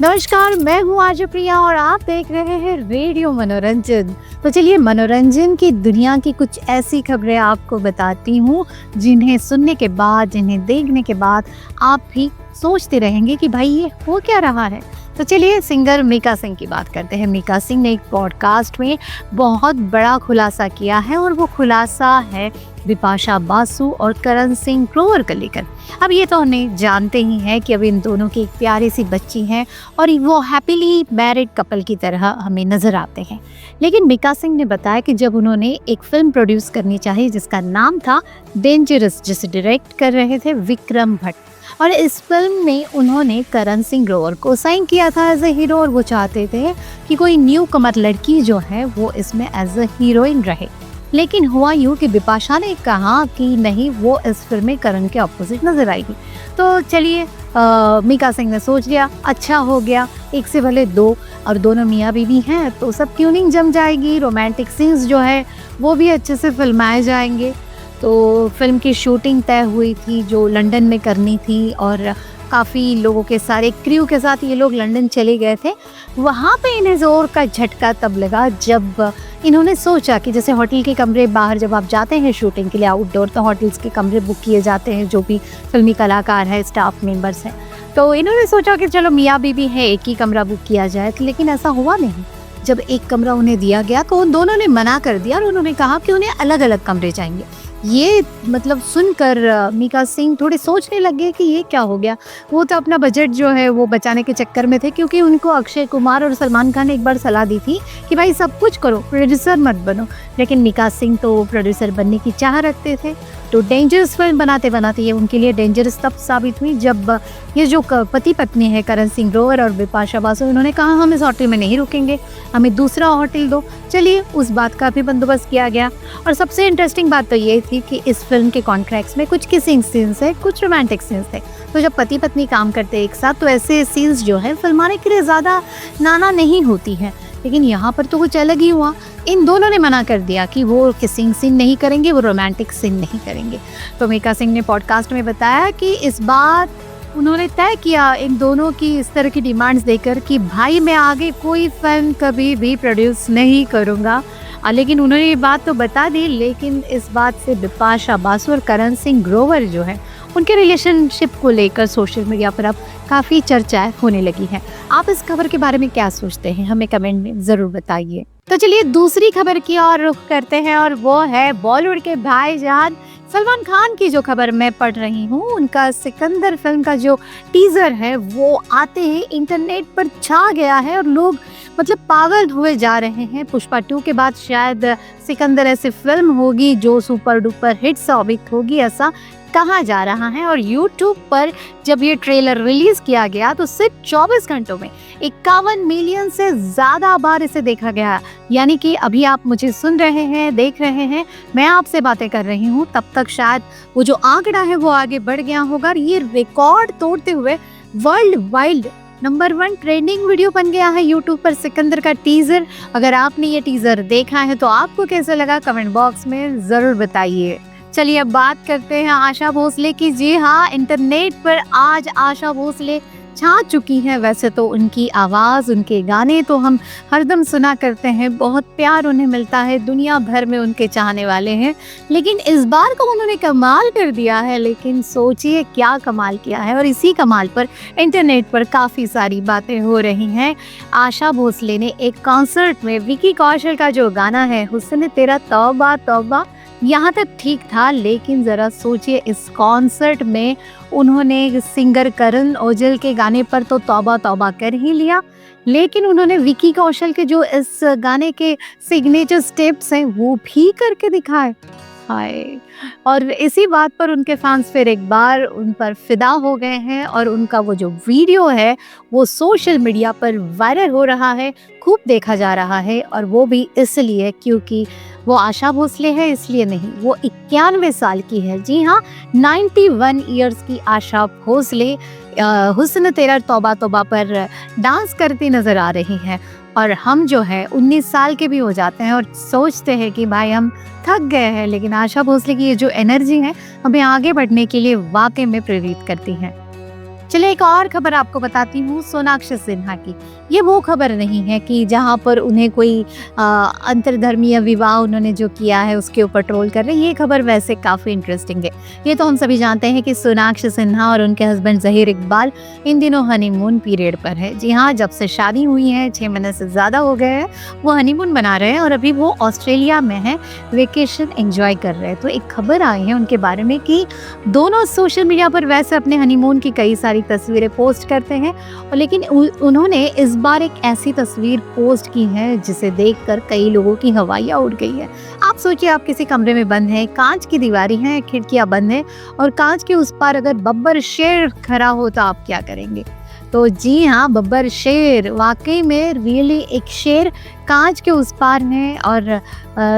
नमस्कार, मैं हूँ आज प्रिया और आप देख रहे हैं रेडियो मनोरंजन। तो चलिए मनोरंजन की दुनिया की कुछ ऐसी खबरें आपको बताती हूँ जिन्हें सुनने के बाद, जिन्हें देखने के बाद आप भी सोचते रहेंगे कि भाई ये हो क्या रहा है। तो चलिए सिंगर मीका सिंह की बात करते हैं। मीका सिंह ने एक पॉडकास्ट में बहुत बड़ा खुलासा किया है और वो खुलासा है बिपाशा बासु और करण सिंह ग्रोवर को लेकर। अब ये तो हमें जानते ही हैं कि अब इन दोनों की एक प्यारी सी बच्ची हैं और वो हैप्पीली मैरिड कपल की तरह हमें नज़र आते हैं। लेकिन मीका सिंह ने बताया कि जब उन्होंने एक फिल्म प्रोड्यूस करनी चाहिए जिसका नाम था डेंजरस, जिसे डायरेक्ट कर रहे थे विक्रम भट्ट, और इस फिल्म में उन्होंने करण सिंह ग्रोवर को साइन किया था एज ए हीरो और वो चाहते थे कि कोई न्यू कमर लड़की जो है वो इसमें एज ए हीरोइन रहे। लेकिन हुआ यूँ कि बिपाशा ने कहा कि नहीं, वो इस फिल्म में करण के ऑपोजिट नजर आएगी। तो चलिए मीका सिंह ने सोच लिया, अच्छा हो गया, एक से भले दो, और दोनों मियाँ बीवी हैं तो सब ट्यूनिंग जम जाएगी, रोमांटिक सीन्स जो है वो भी अच्छे से फिल्माए जाएंगे। तो फिल्म की शूटिंग तय हुई थी जो लंदन में करनी थी और काफ़ी लोगों के सारे क्रू के साथ ये लोग लंदन चले गए थे। वहाँ पे इन्हें ज़ोर का झटका तब लगा जब इन्होंने सोचा कि जैसे होटल के कमरे, बाहर जब आप जाते हैं शूटिंग के लिए आउटडोर, तो होटल्स के कमरे बुक किए जाते हैं जो भी फिल्मी कलाकार है, स्टाफ मेंबर्स हैं। तो इन्होंने सोचा कि चलो मियाँ बीवी है, एक ही कमरा बुक किया जाए, लेकिन ऐसा हुआ नहीं। जब एक कमरा उन्हें दिया गया तो उन दोनों ने मना कर दिया और उन्होंने कहा कि उन्हें अलग अलग कमरे चाहिए। ये मतलब सुनकर मीका सिंह थोड़े सोचने लगे कि ये क्या हो गया। वो तो अपना बजट जो है वो बचाने के चक्कर में थे, क्योंकि उनको अक्षय कुमार और सलमान खान ने एक बार सलाह दी थी कि भाई सब कुछ करो, प्रोड्यूसर मत बनो। लेकिन मीका सिंह तो प्रोड्यूसर बनने की चाह रखते थे। तो डेंजरस फिल्म बनाते बनाते ये उनके लिए डेंजरस तब साबित हुई जब ये जो पति पत्नी है करण सिंह ग्रोवर और बिपाशा बासु, उन्होंने कहा हम इस होटल में नहीं रुकेंगे, हमें दूसरा होटल दो। चलिए उस बात का भी बंदोबस्त किया गया। और सबसे इंटरेस्टिंग बात तो ये थी कि इस फिल्म के कॉन्ट्रैक्ट्स में कुछ किसिंग सीन्स है, कुछ रोमांटिक सीन्स थे। तो जब पति पत्नी काम करते एक साथ तो ऐसे सीन्स जो है फिल्माने के लिए ज़्यादा नाना नहीं होती है। लेकिन यहाँ पर तो कुछ अलग ही हुआ। इन दोनों ने मना कर दिया कि वो किसिंग सीन नहीं करेंगे, वो रोमांटिक सीन नहीं करेंगे। तो मीका सिंह ने पॉडकास्ट में बताया कि इस बात उन्होंने तय किया इन दोनों की इस तरह की डिमांड्स देकर कि भाई मैं आगे कोई फिल्म कभी भी प्रोड्यूस नहीं करूँगा। लेकिन उन्होंने ये बात तो बता दी, लेकिन इस बात से बिपाशा बासु और करण सिंह ग्रोवर जो है उनके रिलेशनशिप को लेकर सोशल मीडिया पर अब काफ़ी चर्चाएं होने लगी हैं। आप इस खबर के बारे में क्या सोचते हैं, हमें कमेंट में ज़रूर बताइए। तो चलिए दूसरी खबर की ओर रुख करते हैं और वो है बॉलीवुड के भाईजान सलमान खान की जो खबर मैं पढ़ रही हूँ। उनका सिकंदर फिल्म का जो टीजर है वो आते ही इंटरनेट पर छा गया है और लोग मतलब पागल हुए जा रहे हैं। पुष्पा 2 के बाद शायद सिकंदर ऐसी फिल्म होगी जो सुपर डुपर हिट साबित होगी, ऐसा कहा जा रहा है। और YouTube पर जब ये ट्रेलर रिलीज किया गया तो सिर्फ 24 घंटों में 51 मिलियन से ज़्यादा बार इसे देखा गया। यानी कि अभी आप मुझे सुन रहे हैं, देख रहे हैं, मैं आपसे बातें कर रही हूँ, तब तक शायद वो जो आंकड़ा है वो आगे बढ़ गया होगा। ये रिकॉर्ड तोड़ते हुए world wide number 1 trending video बन गया है YouTube पर सिकंदर का टीजर। अगर आपने ये टीजर देखा है तो आपको कैसा लगा कमेंट बॉक्स में ज़रूर बताइए। चलिए अब बात करते हैं आशा भोसले की। जी हाँ, इंटरनेट पर आज आशा भोसले छा चुकी हैं। वैसे तो उनकी आवाज़, उनके गाने तो हम हरदम सुना करते हैं, बहुत प्यार उन्हें मिलता है, दुनिया भर में उनके चाहने वाले हैं। लेकिन इस बार को उन्होंने कमाल कर दिया है। लेकिन सोचिए क्या कमाल किया है, और इसी कमाल पर इंटरनेट पर काफ़ी सारी बातें हो रही हैं। आशा भोसले ने एक कॉन्सर्ट में विकी कौशल का जो गाना है हुस्न तेरा तौबा तौबा, यहाँ तक ठीक था, लेकिन ज़रा सोचिए इस कॉन्सर्ट में उन्होंने सिंगर करण औजल के गाने पर तो तौबा तौबा कर ही लिया, लेकिन उन्होंने विकी कौशल के जो इस गाने के सिग्नेचर स्टेप्स हैं वो भी करके दिखाए। हाय, और इसी बात पर उनके फैंस फिर एक बार उन पर फिदा हो गए हैं और उनका वो जो वीडियो है वो सोशल मीडिया पर वायरल हो रहा है, खूब देखा जा रहा है। और वो भी इसलिए क्योंकि वो आशा भोसले है, इसलिए नहीं, वो 91 साल की है। जी हाँ, 91 ईयर्स की आशा भोसले हुस्न तेरा तौबा तौबा पर डांस करती नज़र आ रही हैं। और हम जो है 19 साल के भी हो जाते हैं और सोचते हैं कि भाई हम थक गए हैं, लेकिन आशा भोसले की ये जो एनर्जी है हमें आगे बढ़ने के लिए वाकई में प्रेरित करती है। चलिए एक और खबर आपको बताती हूँ सोनाक्षी सिन्हा की। ये वो खबर नहीं है कि जहाँ पर उन्हें कोई अंतरधर्मीय विवाह उन्होंने जो किया है उसके ऊपर ट्रोल कर रहे हैं। ये खबर वैसे काफ़ी इंटरेस्टिंग है। ये तो हम सभी जानते हैं कि सोनाक्षी सिन्हा और उनके हस्बैंड ज़हीर इकबाल इन दिनों हनीमून पीरियड पर है। जी हाँ, जब से शादी हुई है 6 महीने से ज़्यादा हो गए हैं, वो हनीमून मना रहे हैं और अभी वो ऑस्ट्रेलिया में है, वेकेशन एंजॉय कर रहे हैं। तो एक खबर आई है उनके बारे में कि दोनों सोशल मीडिया पर वैसे अपने हनीमून की कई सारी तस्वीरें पोस्ट करते हैं, और लेकिन उन्होंने इस बार एक ऐसी तस्वीर पोस्ट की है जिसे देखकर कई लोगों की हवाइयाँ उड़ गई है। आप सोचिए, आप किसी कमरे में बंद हैं, कांच की दीवारें हैं, खिड़कियां बंद हैं और कांच के उस पार अगर बब्बर शेर खड़ा हो तो आप क्या करेंगे? तो जी हाँ, बब्बर शेर वाकई में रियली एक शेर कांच के उस पार है और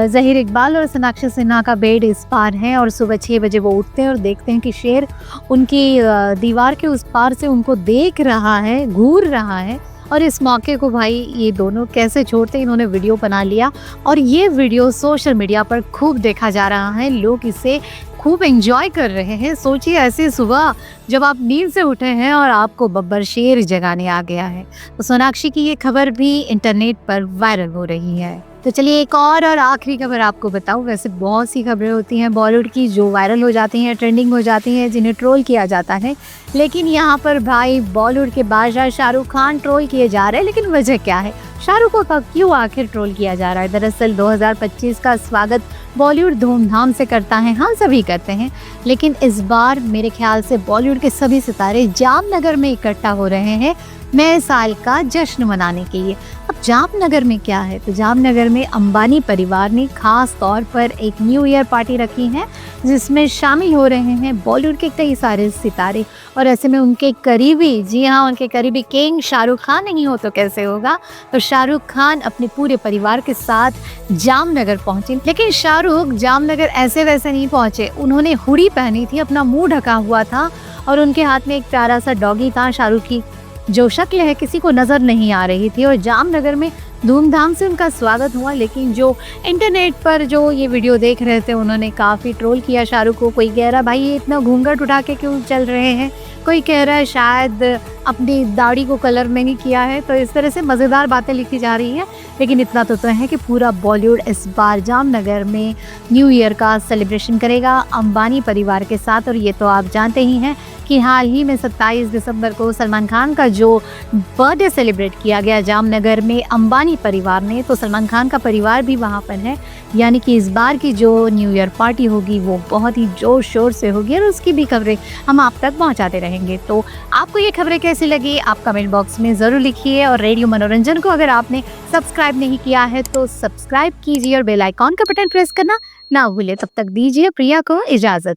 ज़हीर इकबाल और सोनाक्षी सिन्हा का बेड इस पार है और सुबह 6 बजे वो उठते हैं और देखते हैं कि शेर उनकी दीवार के उस पार से उनको देख रहा है, घूर रहा है। और इस मौके को भाई ये दोनों कैसे छोड़ते, इन्होंने वीडियो बना लिया और ये वीडियो सोशल मीडिया पर खूब देखा जा रहा है। लोग इसे खूब एंजॉय कर रहे हैं। सोचिए, ऐसे सुबह जब आप नींद से उठे हैं और आपको बब्बर शेर जगाने आ गया है। तो सोनाक्षी की ये खबर भी इंटरनेट पर वायरल हो रही है। तो चलिए एक और आखिरी खबर आपको बताऊं। वैसे बहुत सी खबरें होती हैं बॉलीवुड की जो वायरल हो जाती हैं, ट्रेंडिंग हो जाती हैं, जिन्हें ट्रोल किया जाता है। लेकिन यहाँ पर भाई बॉलीवुड के बादशाह शाहरुख खान ट्रोल किए जा रहे हैं। लेकिन वजह क्या है, शाहरुख को क्यों आखिर ट्रोल किया जा रहा है? दरअसल 2025 का स्वागत बॉलीवुड धूमधाम से करता है, हाँ सभी करते हैं, लेकिन इस बार मेरे ख्याल से बॉलीवुड के सभी सितारे जामनगर में इकट्ठा हो रहे हैं नए साल का जश्न मनाने के लिए। अब जामनगर में क्या है, तो जामनगर में अंबानी परिवार ने खास तौर पर एक न्यू ईयर पार्टी रखी है जिसमें शामिल हो रहे हैं बॉलीवुड के कई सारे सितारे और ऐसे में उनके करीबी, जी हाँ उनके करीबी किंग शाहरुख खान नहीं हो तो कैसे होगा। तो शाहरुख खान अपने पूरे परिवार के साथ जामनगर पहुंचे, लेकिन शाहरुख जामनगर ऐसे वैसे नहीं पहुंचे। उन्होंने हुडी पहनी थी, अपना मुंह ढका हुआ था और उनके हाथ में एक प्यारा सा डॉगी था। शाहरुख की जो शक्ल है किसी को नज़र नहीं आ रही थी और जामनगर में धूमधाम से उनका स्वागत हुआ। लेकिन जो इंटरनेट पर जो ये वीडियो देख रहे थे उन्होंने काफ़ी ट्रोल किया शाहरुख को। कोई कह रहा है भाई ये इतना घूंघट उठा के क्यों चल रहे हैं, कोई कह रहा है शायद अपनी दाढ़ी को कलर में नहीं किया है। तो इस तरह से मज़ेदार बातें लिखी जा रही हैं। लेकिन इतना तो है कि पूरा बॉलीवुड इस बार जामनगर में न्यू ईयर का सेलिब्रेशन करेगा अंबानी परिवार के साथ। और ये तो आप जानते ही हैं कि हाल ही में 27 दिसंबर को सलमान खान का जो बर्थडे सेलिब्रेट किया गया जामनगर में अंबानी परिवार ने, तो सलमान खान का परिवार भी वहाँ पर है। यानी कि इस बार की जो न्यू ईयर पार्टी होगी वो बहुत ही जोर शोर से होगी और उसकी भी खबरें हम आप तक पहुँचाते रहेंगे। तो आपको ये खबरें कैसी लगी आप कमेंट बॉक्स में ज़रूर लिखिए और रेडियो मनोरंजन को अगर आपने सब्सक्राइब नहीं किया है तो सब्सक्राइब कीजिए और बेल आइकॉन का बटन प्रेस करना ना भूलिए। तब तक दीजिए प्रिया को इजाज़त।